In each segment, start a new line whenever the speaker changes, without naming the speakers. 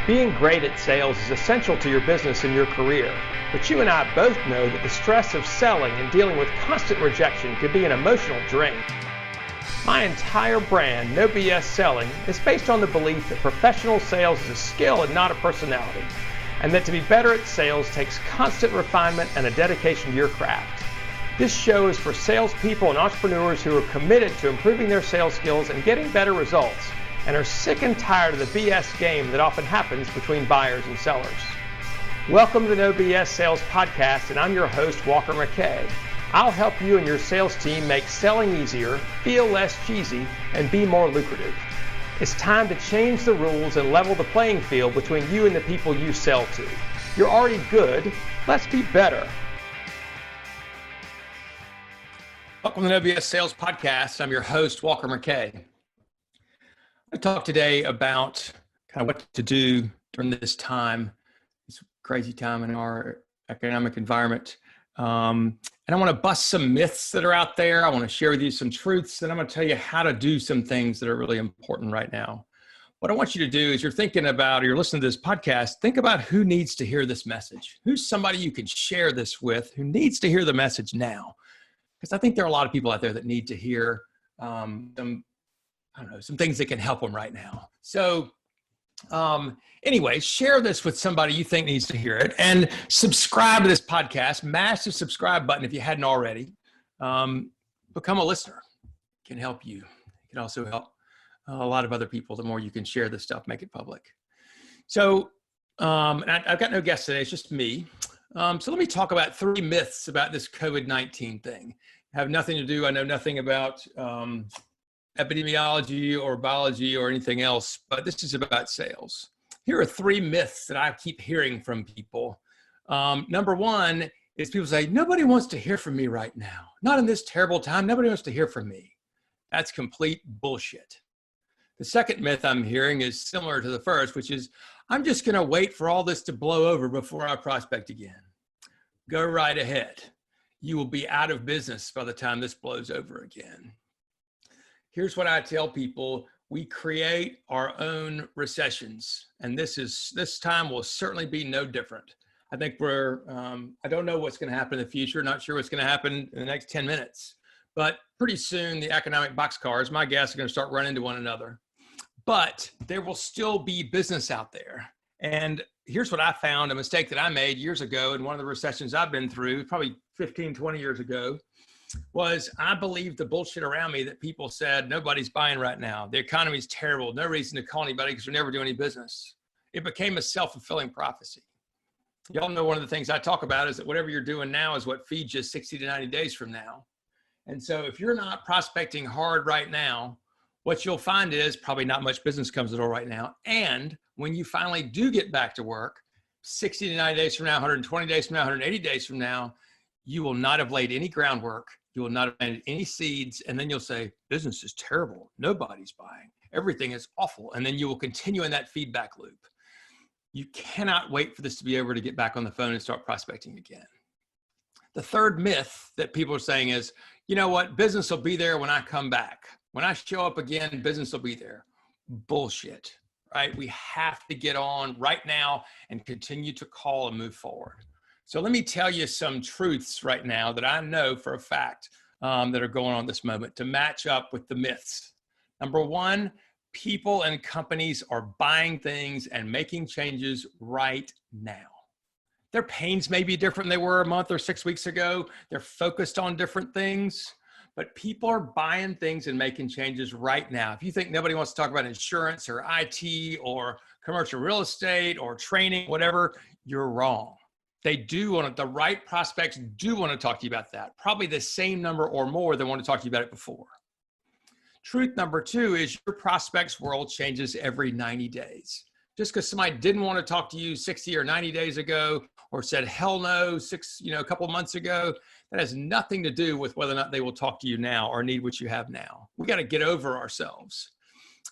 Being great at sales is essential to your business and your career, but you and I both know that the stress of selling and dealing with constant rejection can be an emotional drain. My entire brand, No BS Selling, is based on the belief that professional sales is a skill and not a personality, and that to be better at sales takes constant refinement and a dedication to your craft. This show is for salespeople and entrepreneurs who are committed to improving their sales skills and getting better results, and are sick and tired of the BS game that often happens between buyers and sellers. Welcome to the No BS Sales Podcast, and I'm your host, Walker McKay. I'll help you and your sales team make selling easier, feel less cheesy, and be more lucrative. It's time to change the rules and level the playing field between you and the people you sell to. You're already good, let's be better. Welcome to the No BS Sales Podcast. I'm your host, Walker McKay. I talk today about kind of what to do during this time, this crazy time in our economic environment. And I want to bust some myths that are out there. I want to share with you some truths, and I'm going to tell you how to do some things that are really important right now. What I want you to do is you're thinking about, or you're listening to this podcast, think about who needs to hear this message. Who's somebody you can share this with who needs to hear the message now? Because I think there are a lot of people out there that need to hear some things that can help them right now. So anyway, share this with somebody you think needs to hear it, and subscribe to this podcast. Mash the subscribe button if you hadn't already. Become a listener. It can help you. It can also help a lot of other people. The more you can share this stuff, make it public. So and I've got no guests today. It's just me. So let me talk about 3 myths about this COVID-19 thing. Have nothing to do. I know nothing about epidemiology or biology or anything else, but this is about sales. Here are 3 myths that I keep hearing from people. Number 1 is people say, nobody wants to hear from me right now. Not in this terrible time. Nobody wants to hear from me. That's complete bullshit. The second myth I'm hearing is similar to the first, which is, I'm just going to wait for all this to blow over before I prospect again. Go right ahead. You will be out of business by the time this blows over again. Here's what I tell people. We create our own recessions, and this time will certainly be no different. I think I don't know what's going to happen in the future. Not sure what's going to happen in the next 10 minutes, but pretty soon the economic boxcars, my guess, are going to start running into one another. But there will still be business out there. And here's what I found, a mistake that I made years ago in one of the recessions I've been through, probably 15, 20 years ago, was I believed the bullshit around me that people said, nobody's buying right now. The economy's terrible. No reason to call anybody because we never do any business. It became a self-fulfilling prophecy. Y'all know one of the things I talk about is that whatever you're doing now is what feeds you 60 to 90 days from now. And so if you're not prospecting hard right now, what you'll find is probably not much business comes to the door right now. And when you finally do get back to work, 60 to 90 days from now, 120 days from now, 180 days from now, you will not have laid any groundwork. You will not have planted any seeds. And then you'll say, business is terrible. Nobody's buying. Everything is awful. And then you will continue in that feedback loop. You cannot wait for this to be over to get back on the phone and start prospecting again. The third myth that people are saying is, you know what? Business will be there when I come back. When I show up again, business will be there. Bullshit, right? We have to get on right now and continue to call and move forward. So let me tell you some truths right now that I know for a fact that are going on this moment to match up with the myths. Number 1, people and companies are buying things and making changes right now. Their pains may be different than they were a month or 6 weeks ago. They're focused on different things, but people are buying things and making changes right now. If you think nobody wants to talk about insurance or IT or commercial real estate or training, whatever, you're wrong. They do want to, the right prospects do want to talk to you about that. Probably the same number or more than want to talk to you about it before. Truth number 2 is your prospects world changes every 90 days. Just because somebody didn't want to talk to you 60 or 90 days ago or said, hell no, a couple of months ago, that has nothing to do with whether or not they will talk to you now or need what you have now. We got to get over ourselves.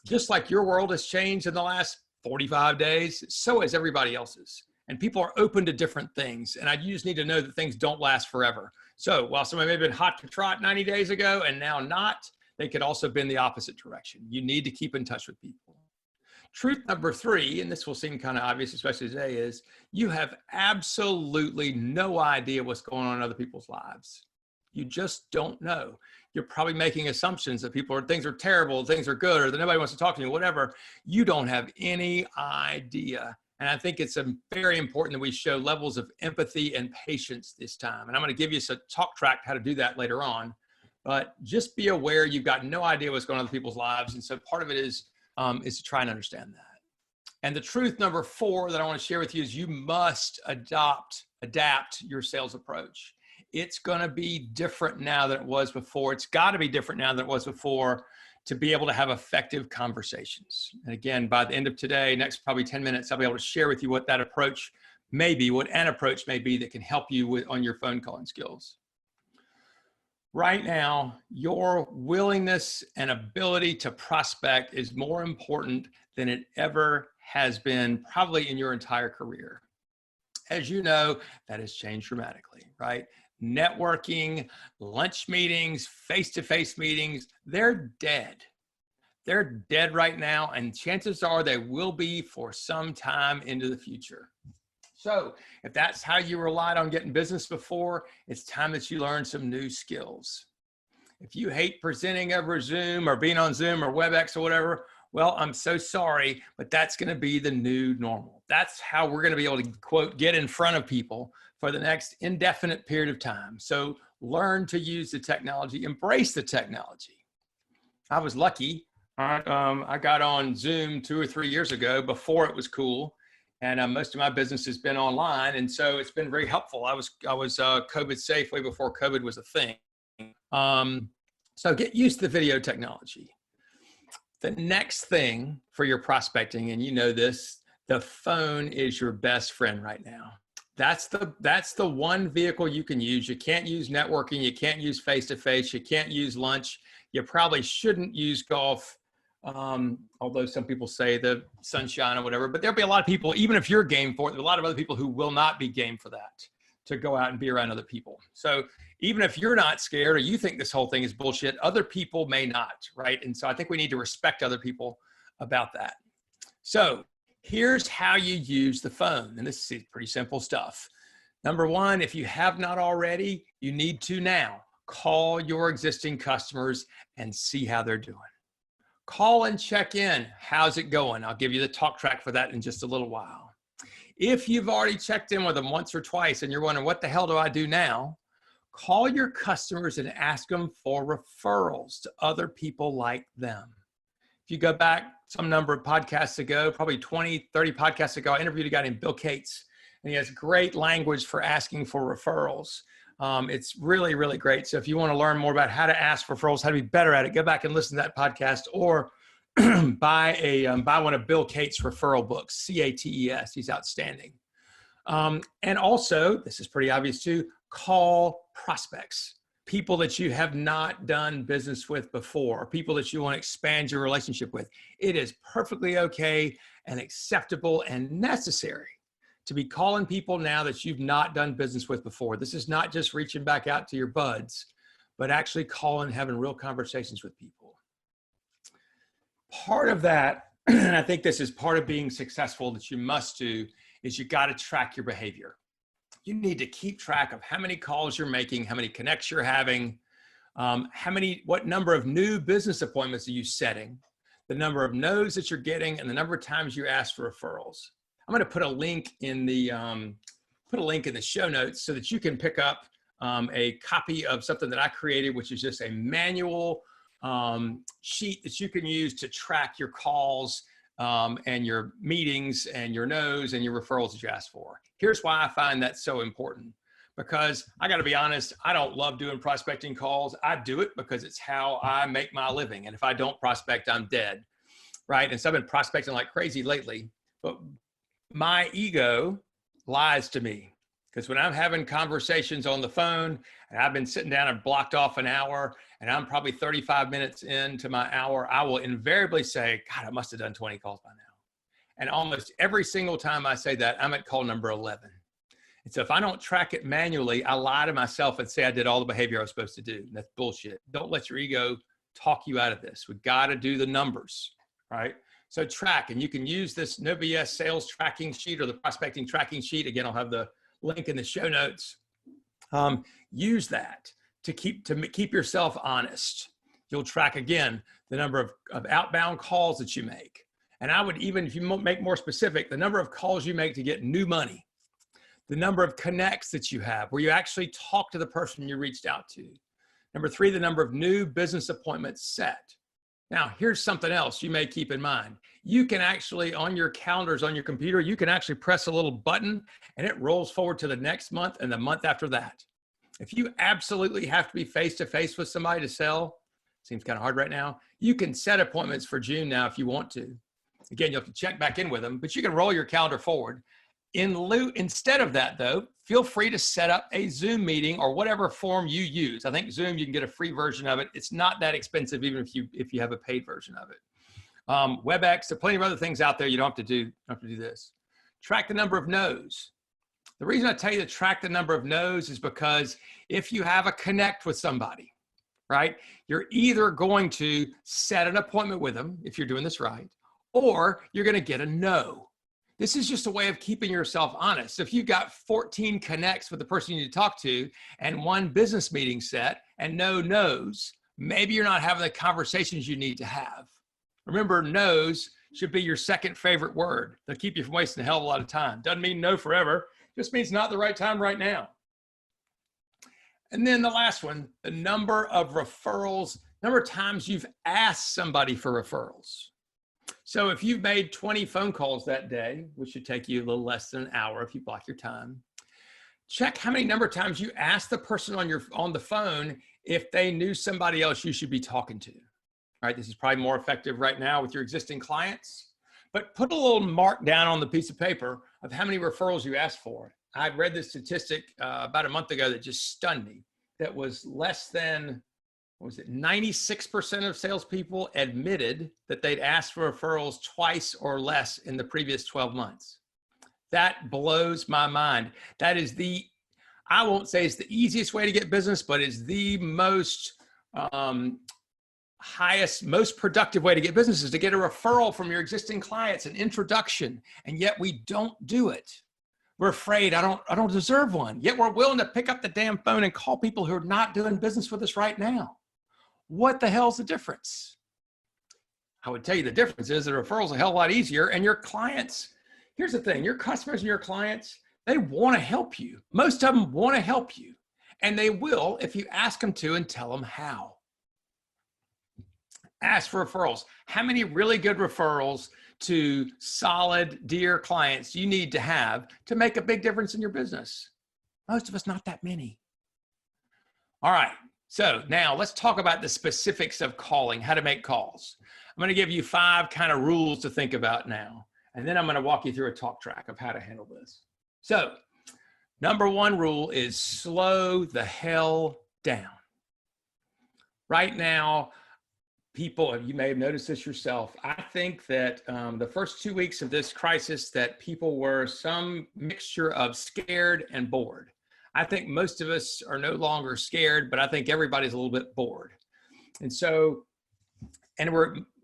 Just like your world has changed in the last 45 days, so has everybody else's. And people are open to different things. And you just need to know that things don't last forever. So while somebody may have been hot to trot 90 days ago and now not, they could also bend the opposite direction. You need to keep in touch with people. Truth number 3, and this will seem kind of obvious, especially today, is you have absolutely no idea what's going on in other people's lives. You just don't know. You're probably making assumptions that things are terrible, things are good, or that nobody wants to talk to you, whatever. You don't have any idea. And I think it's very important that we show levels of empathy and patience this time. And I'm going to give you a talk track how to do that later on. But just be aware you've got no idea what's going on in other people's lives. And so part of it is to try and understand that. And the truth number 4 that I want to share with you is you must adapt your sales approach. It's going to be different now than it was before. It's got to be different now than it was before to be able to have effective conversations. And again, by the end of today, next probably 10 minutes, I'll be able to share with you what that approach may be, what an approach may be that can help you on your phone calling skills. Right now, your willingness and ability to prospect is more important than it ever has been, probably in your entire career. As you know, that has changed dramatically, right? Networking, lunch meetings, face-to-face meetings, they're dead. They're dead right now, and chances are they will be for some time into the future. So if that's how you relied on getting business before, it's time that you learn some new skills. If you hate presenting over Zoom or being on Zoom or WebEx or whatever, well, I'm so sorry, but that's going to be the new normal. That's how we're going to be able to, quote, get in front of people for the next indefinite period of time. So learn to use the technology, embrace the technology. I was lucky. I got on Zoom 2 or 3 years ago before it was cool. And most of my business has been online. And so it's been very helpful. I was COVID safe way before COVID was a thing. So get used to the video technology. The next thing for your prospecting, and you know this, the phone is your best friend right now. That's the one vehicle you can use. You can't use networking. You can't use face-to-face. You can't use lunch. You probably shouldn't use golf. Although some people say the sunshine or whatever, but there'll be a lot of people, even if you're game for it, there's a lot of other people who will not be game for that, to go out and be around other people. So even if you're not scared or you think this whole thing is bullshit, other people may not, right? And so I think we need to respect other people about that. So here's how you use the phone. And this is pretty simple stuff. Number 1, if you have not already, you need to now call your existing customers and see how they're doing. Call and check in. How's it going? I'll give you the talk track for that in just a little while. If you've already checked in with them once or twice and you're wondering, what the hell do I do now? Call your customers and ask them for referrals to other people like them. If you go back some number of podcasts ago, probably 20, 30 podcasts ago, I interviewed a guy named Bill Cates, and he has great language for asking for referrals. It's really, really great. So if you want to learn more about how to ask for referrals, how to be better at it, go back and listen to that podcast, or buy one of Bill Cates' referral books, CATES. He's outstanding. And also, this is pretty obvious too, call prospects, people that you have not done business with before, people that you want to expand your relationship with. It is perfectly okay and acceptable and necessary to be calling people now that you've not done business with before. This is not just reaching back out to your buds, but actually calling, having real conversations with people. Part of that, and I think this is part of being successful that you must do, is you got to track your behavior. You need to keep track of how many calls you're making, how many connects you're having, what number of new business appointments are you setting, the number of no's that you're getting, and the number of times you ask for referrals. I'm going to put a link in the show notes so that you can pick up a copy of something that I created, which is just a manual sheet that you can use to track your calls and your meetings and your no's and your referrals that you ask for. Here's why I find that so important. Because I got to be honest, I don't love doing prospecting calls. I do it because it's how I make my living. And if I don't prospect, I'm dead, right? And so I've been prospecting like crazy lately. But my ego lies to me, because when I'm having conversations on the phone and I've been sitting down and blocked off an hour and I'm probably 35 minutes into my hour, I will invariably say, God, I must have done 20 calls by now. And almost every single time I say that, I'm at call number 11. And so if I don't track it manually, I lie to myself and say I did all the behavior I was supposed to do. And that's bullshit. Don't let your ego talk you out of this. We got to do the numbers, right? So track, and you can use this No BS sales tracking sheet or the prospecting tracking sheet. Again, I'll have the link in the show notes. Use that to keep yourself honest. You'll track, again, the number of outbound calls that you make. And I would even, if you make more specific, the number of calls you make to get new money, the number of connects that you have where you actually talk to the person you reached out to. Number 3, the number of new business appointments set. Now, here's something else you may keep in mind. You can actually, on your calendars, on your computer, you can actually press a little button and it rolls forward to the next month and the month after that. If you absolutely have to be face-to-face with somebody to sell, seems kind of hard right now, you can set appointments for June now if you want to. Again, you'll have to check back in with them, but you can roll your calendar forward. Instead of that, though, feel free to set up a Zoom meeting or whatever form you use. I think Zoom, you can get a free version of it. It's not that expensive, even if you have a paid version of it. WebEx, there are plenty of other things out there. You don't have to do this. Track the number of no's. The reason I tell you to track the number of no's is because if you have a connect with somebody, right, you're either going to set an appointment with them, if you're doing this right, or you're going to get a no. This is just a way of keeping yourself honest. If you've got 14 connects with the person you need to talk to and 1 business meeting set and no no's, maybe you're not having the conversations you need to have. Remember, no's should be your second favorite word. They'll keep you from wasting a hell of a lot of time. Doesn't mean no forever. Just means not the right time right now. And then the last one, the number of referrals, number of times you've asked somebody for referrals. So if you've made 20 phone calls that day, which should take you a little less than an hour if you block your time, check how many number of times you asked the person on the phone if they knew somebody else you should be talking to. All right, this is probably more effective right now with your existing clients, but put a little mark down on the piece of paper of how many referrals you asked for. I read this statistic about a month ago that just stunned me. That was less than, 96% of salespeople admitted that they'd asked for referrals twice or less in the previous 12 months. That blows my mind. That is I won't say it's the easiest way to get business, but it's the most most productive way to get business is to get a referral from your existing clients, an introduction, and yet we don't do it. We're afraid I don't deserve one, yet we're willing to pick up the damn phone and call people who are not doing business with us right now. What the hell's the difference? I would tell you the difference is that referrals are a hell of a lot easier, and your clients, here's the thing, your customers and your clients, they want to help you. Most of them want to help you, and they will if you ask them to and tell them how. Ask for referrals. How many really good referrals to solid, dear clients you need to have to make a big difference in your business? Most of us, not that many. All right. So now let's talk about the specifics of calling, how to make calls. I'm going to give you 5 kind of rules to think about now. And then I'm going to walk you through a talk track of how to handle this. So number 1 rule is slow the hell down. Right now, people, you may have noticed this yourself. I think that the first 2 weeks of this crisis that people were some mixture of scared and bored. I think most of us are no longer scared, but I think everybody's a little bit bored. And so,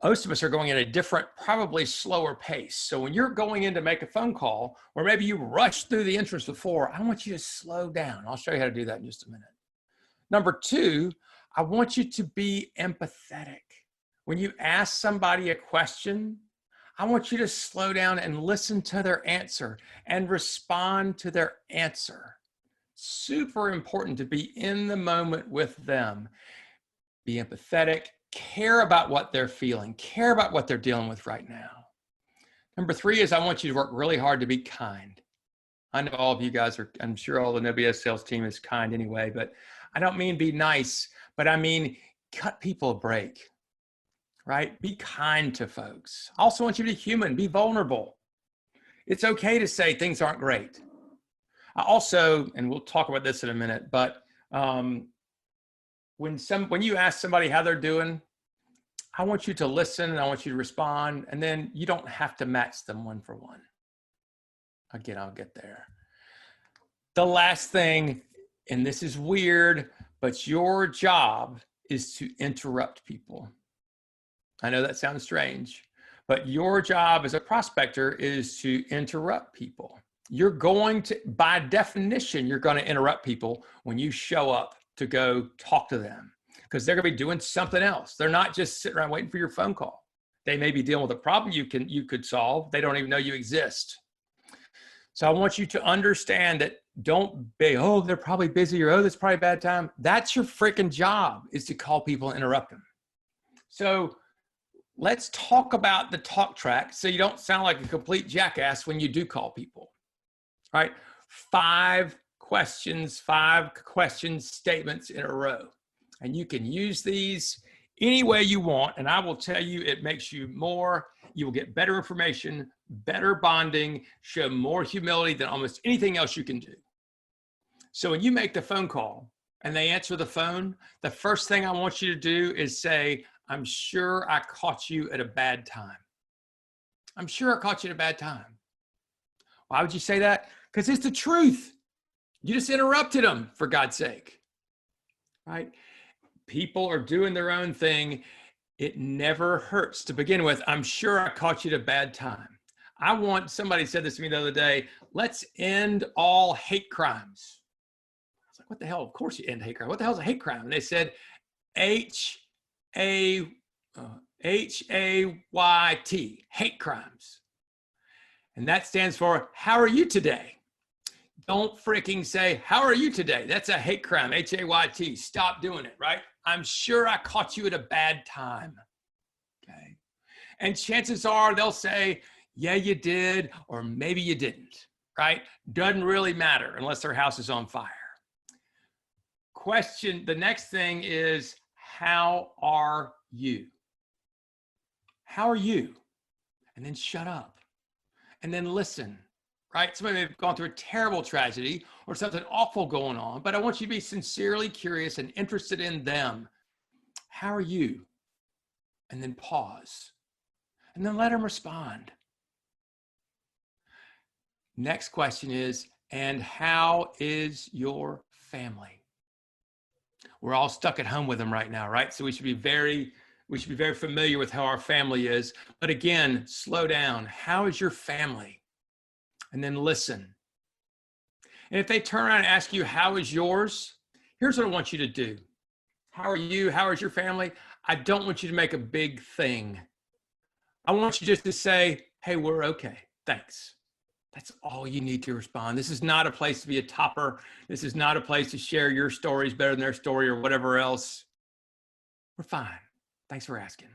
most of us are going at a different, probably slower pace. So when you're going in to make a phone call, or maybe you rushed through the entrance before, I want you to slow down. I'll show you how to do that in just a minute. Number 2, I want you to be empathetic. When you ask somebody a question, I want you to slow down and listen to their answer and respond to their answer. Super important to be in the moment with them. Be empathetic, care about what they're feeling, care about what they're dealing with right now. Number 3 is I want you to work really hard to be kind. I know all of you guys are, I'm sure all the No BS sales team is kind anyway, but I don't mean be nice, but I mean cut people a break, right? Be kind to folks. I also want you to be human, be vulnerable. It's okay to say things aren't great. I also, and we'll talk about this in a minute, but when you ask somebody how they're doing, I want you to listen and I want you to respond, and then you don't have to match them 1 for 1. Again, I'll get there. The last thing, and this is weird, but your job is to interrupt people. I know that sounds strange, But your job as a prospector is to interrupt people. You're going to, by definition, you're going to interrupt people when you show up to go talk to them, because they're going to be doing something else. They're not just sitting around waiting for your phone call. They may be dealing with a problem you could solve. They don't even know you exist. So I want you to understand that don't be, oh, they're probably busy, or oh, that's probably a bad time. That's your freaking job, is to call people and interrupt them. So let's talk about the talk track so you don't sound like a complete jackass when you do call people, right? 5 questions, statements in a row. And you can use these any way you want. And I will tell you, it makes you more, you will get better information, better bonding, show more humility than almost anything else you can do. So when you make the phone call and they answer the phone, the first thing I want you to do is say, I'm sure I caught you at a bad time. I'm sure I caught you at a bad time. Why would you say that? Because it's the truth. You just interrupted them, for God's sake, right? People are doing their own thing. It never hurts to begin with. I'm sure I caught you at a bad time. Somebody said this to me the other day, let's end all hate crimes. I was like, what the hell? Of course you end hate crime. What the hell is a hate crime? And they said, H-A-Y-T, hate crimes. And that stands for, how are you today? Don't freaking say, how are you today? That's a hate crime, H-A-Y-T. Stop doing it, right? I'm sure I caught you at a bad time, okay? And chances are they'll say, yeah, you did, or maybe you didn't, right? Doesn't really matter unless their house is on fire. The next thing is, how are you? How are you? And then shut up. And then listen, right? Somebody may have gone through a terrible tragedy or something awful going on, but I want you to be sincerely curious and interested in them. How are you? And then pause. And then let them respond. Next question is, and how is your family? We're all stuck at home with them right now, right? So we should be very familiar with how our family is. But again, slow down. How is your family? And then listen. And if they turn around and ask you, how is yours? Here's what I want you to do. How are you? How is your family? I don't want you to make a big thing. I want you just to say, hey, we're okay. Thanks. That's all you need to respond. This is not a place to be a topper. This is not a place to share your stories better than their story or whatever else. We're fine. Thanks for asking.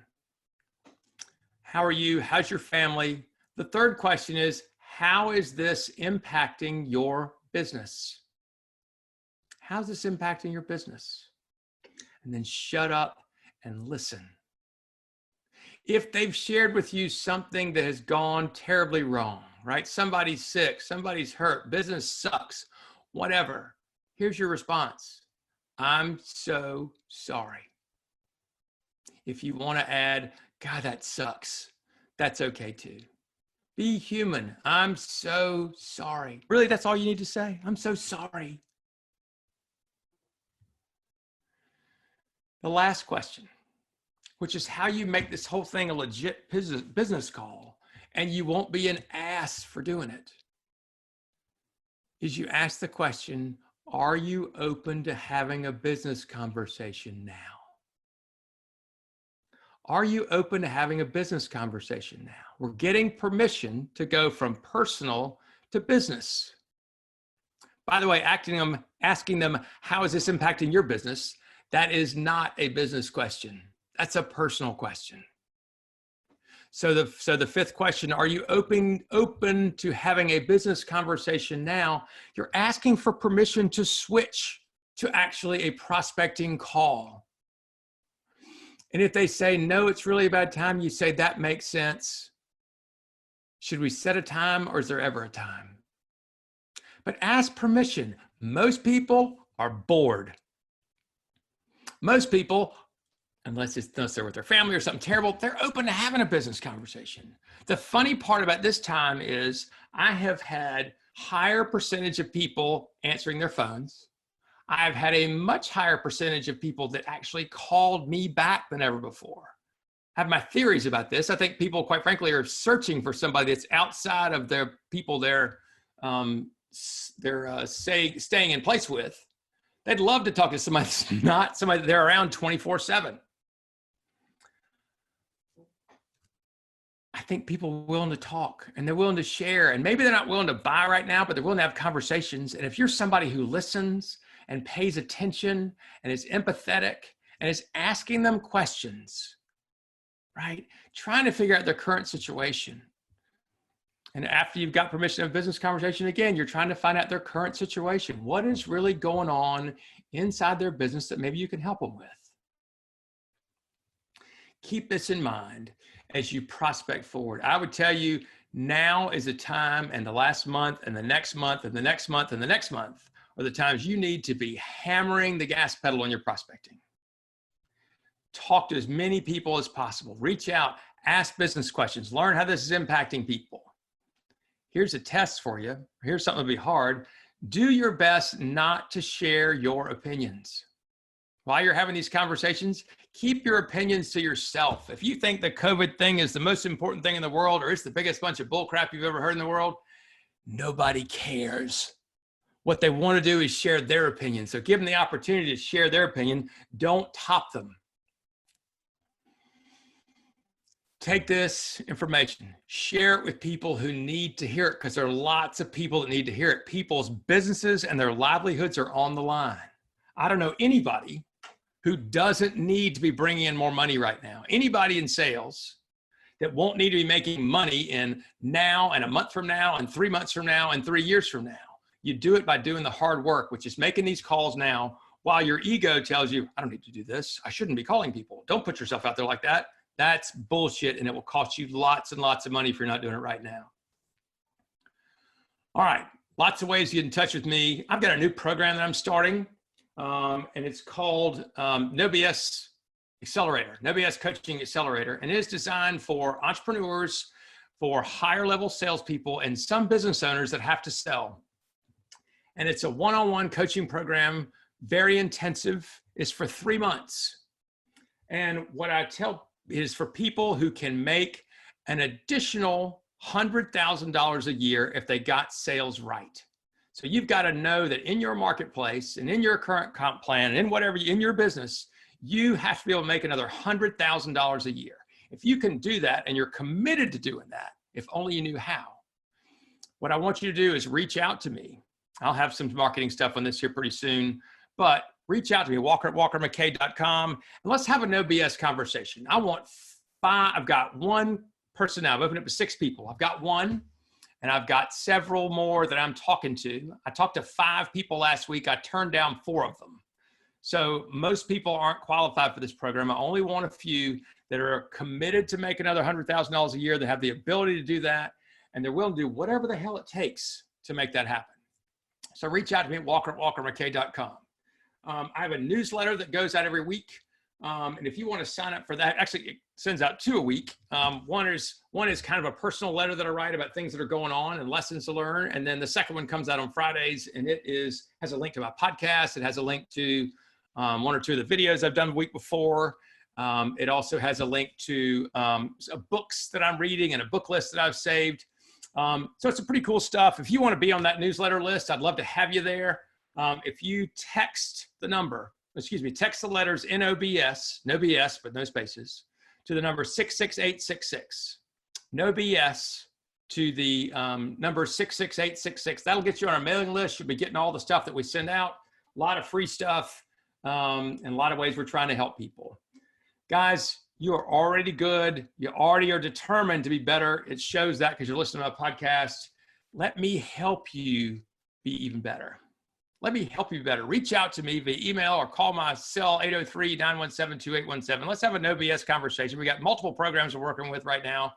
How are you? How's your family? The third question is, how is this impacting your business? How's this impacting your business? And then shut up and listen. If they've shared with you something that has gone terribly wrong, right? Somebody's sick, somebody's hurt, business sucks, whatever. Here's your response. I'm so sorry. If you want to add, God, that sucks, that's okay too. Be human. I'm so sorry. Really, that's all you need to say? I'm so sorry. The last question, which is how you make this whole thing a legit business call, and you won't be an ass for doing it, is you ask the question, are you open to having a business conversation now? Are you open to having a business conversation now? We're getting permission to go from personal to business. By the way, asking them, how is this impacting your business? That is not a business question. That's a personal question. So the fifth question, are you open to having a business conversation now? You're asking for permission to switch to actually a prospecting call. And if they say, no, it's really a bad time, you say, that makes sense. Should we set a time, or is there ever a time? But ask permission. Most people are bored. Most people, unless they're with their family or something terrible, they're open to having a business conversation. The funny part about this time is I have had higher percentage of people answering their phones. I've had a much higher percentage of people that actually called me back than ever before. have my theories about this. I think people, quite frankly, are searching for somebody that's outside of their people they're staying in place with. They'd love to talk to somebody that's not somebody that they're around 24/7. I think people are willing to talk and they're willing to share, and maybe they're not willing to buy right now, but they're willing to have conversations. And if you're somebody who listens and pays attention and is empathetic and is asking them questions, right? Trying to figure out their current situation. And after you've got permission to have a business conversation, again, you're trying to find out their current situation. What is really going on inside their business that maybe you can help them with? Keep this in mind as you prospect forward. I would tell you now is the time, and the last month and the next month and the next month and the next month are the times you need to be hammering the gas pedal on your prospecting. Talk to as many people as possible. Reach out, ask business questions, learn how this is impacting people. Here's a test for you. Here's something that'll be hard. Do your best not to share your opinions. While you're having these conversations, keep your opinions to yourself. If you think the COVID thing is the most important thing in the world, or it's the biggest bunch of bullcrap you've ever heard in the world, nobody cares. What they want to do is share their opinion. So give them the opportunity to share their opinion. Don't top them. Take this information, share it with people who need to hear it, because there are lots of people that need to hear it. People's businesses and their livelihoods are on the line. I don't know anybody who doesn't need to be bringing in more money right now. Anybody in sales that won't need to be making money in now and a month from now and 3 months from now and 3 years from now. You do it by doing the hard work, which is making these calls now while your ego tells you, I don't need to do this. I shouldn't be calling people. Don't put yourself out there like that. That's bullshit, and it will cost you lots and lots of money if you're not doing it right now. All right, lots of ways to get in touch with me. I've got a new program that I'm starting, and it's called No BS Accelerator, No BS Coaching Accelerator, and it is designed for entrepreneurs, for higher level salespeople, and some business owners that have to sell. And it's a one-on-one coaching program, very intensive. It's for 3 months. And what I tell is for people who can make an additional $100,000 a year if they got sales right. So you've got to know that in your marketplace and in your current comp plan and in whatever, in your business, you have to be able to make another $100,000 a year. If you can do that and you're committed to doing that, if only you knew how, what I want you to do is reach out to me. I'll have some marketing stuff on this here pretty soon, but reach out to me, walker@walkermckay.com, and let's have a no BS conversation. I want 5, I've got one person now. I've opened up to 6 people. I've got one, and I've got several more that I'm talking to. I talked to 5 people last week. I turned down 4 of them. So most people aren't qualified for this program. I only want a few that are committed to make another $100,000 a year, that have the ability to do that, and they're willing to do whatever the hell it takes to make that happen. So reach out to me at walker@walkermckay.com. I have a newsletter that goes out every week. And if you want to sign up for that, actually it sends out 2 a week. One is kind of a personal letter that I write about things that are going on and lessons to learn. And then the second one comes out on Fridays, and it has a link to my podcast. It has a link to 1 or 2 of the videos I've done the week before. It also has a link to books that I'm reading and a book list that I've saved. So it's some pretty cool stuff. If you want to be on that newsletter list, I'd love to have you there. If you text the letters NOBS, no BS, but no spaces, to the number 66866, no BS to the number 66866, that'll get you on our mailing list. You'll be getting all the stuff that we send out, a lot of free stuff, and a lot of ways we're trying to help people. Guys, you are already good. You already are determined to be better. It shows that because you're listening to my podcast. Let me help you be even better. Let me help you better. Reach out to me via email or call my cell 803-917-2817. Let's have a no BS conversation. We got multiple programs we're working with right now,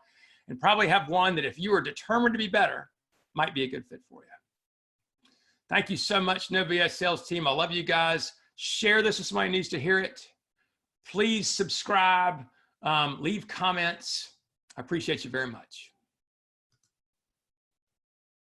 and probably have one that if you are determined to be better, might be a good fit for you. Thank you so much, No BS Sales Team. I love you guys. Share this with somebody who needs to hear it. Please subscribe, leave comments. I appreciate you very much.